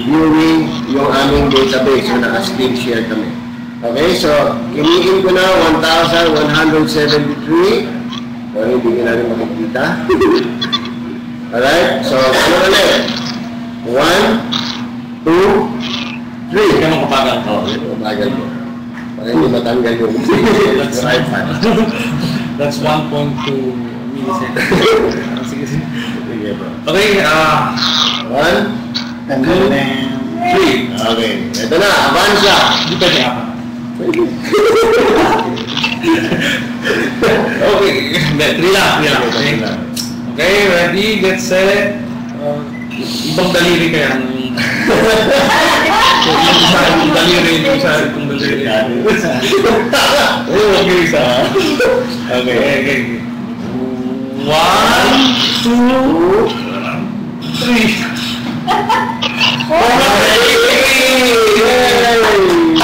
viewing yung aming database. So, naka-screen share kami. Okay, so, kiniin ko na 1,173. So, hindi ko natin makikita. Alright, so, ano ulit? 1, 2, 3. Kaya makapagal ko. Mabagal mo. Para hindi matanggal yung right hand. That's 1.2 milliseconds. Sige, sige. Sige, bro. Okay, 1, 2, 3. 3. Okay, ito na, avanza. Hindi pwede ako. Okay, 3 lang. Okay, ready, get set. Ibang daliri kaya so, yung isa itong daliri, yung isa itong daliri. Okay, isa. Okay. 1, 2, 3.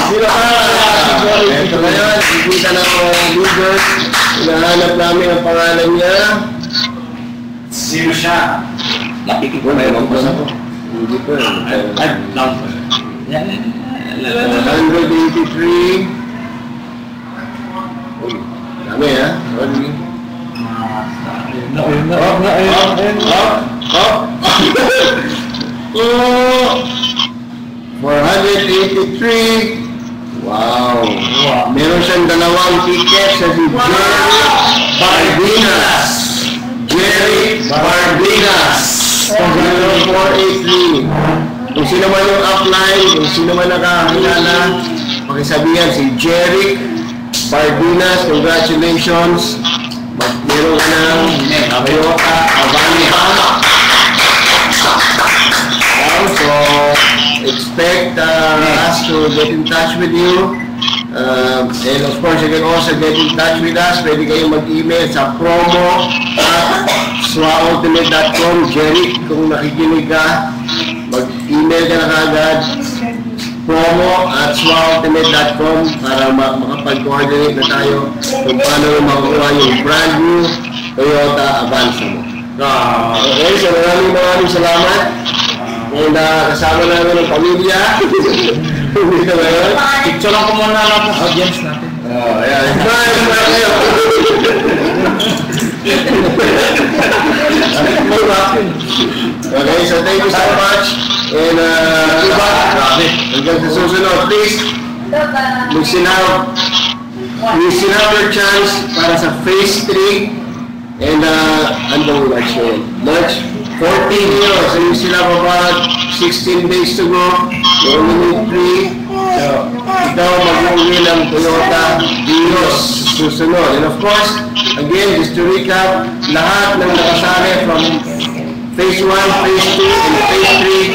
Sino ka? Ito ngayon, ikita na ang mga leaders. Hinahanap namin ang pangalan niya. Sino siya? Nakikita na yun ang basa ko. Hindi ko yun. 183. Uy, dami ha? Sorry. Oh! 483. Wow. Meron siyang dalawang ticket sa si Jerry Barbinas. 483. Kung sino man yung upline, kung sino man nakakilala, pakisabihan si Jerry Barbinas. Congratulations. Meron ka ng Toyota Avanza. So, expect us to get in touch with you. And of course, you can also get in touch with us. Pwede kayong mag-email sa promo@swaultimate.com. Jerry, kung nakikinig ka, mag-email ka na kagad. promo@swaultimate.com para makapag-coordinate na tayo kung paano makuha yung brand new Toyota Avanza mo. Okay, so maraming salamat. And kasama namin ng pamilya. Dito ba yun? Picture lang ko muna lang ng audience natin. Ayan. Bye kayo. Okay, so thank you so much. And hanggang sa susunod, please, we still have your chance para sa phase 3. And ano ba yun? March 14 years, so you still have about 16 days to go. You only need 3. So, ikaw mag-uwi ng Toyota Vios susunod. And of course, again, just to recap, lahat ng nakasali from phase 1, phase 2, and phase 3.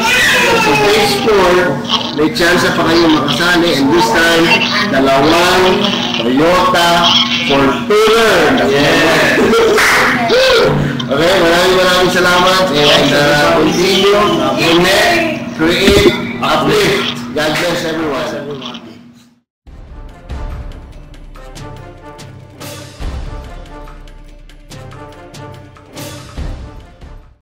So, phase 4, may chance pa kayong makasali. And this time, dalawang Toyota Fortuner. Yeah! Okay, maraming salamat. And continue.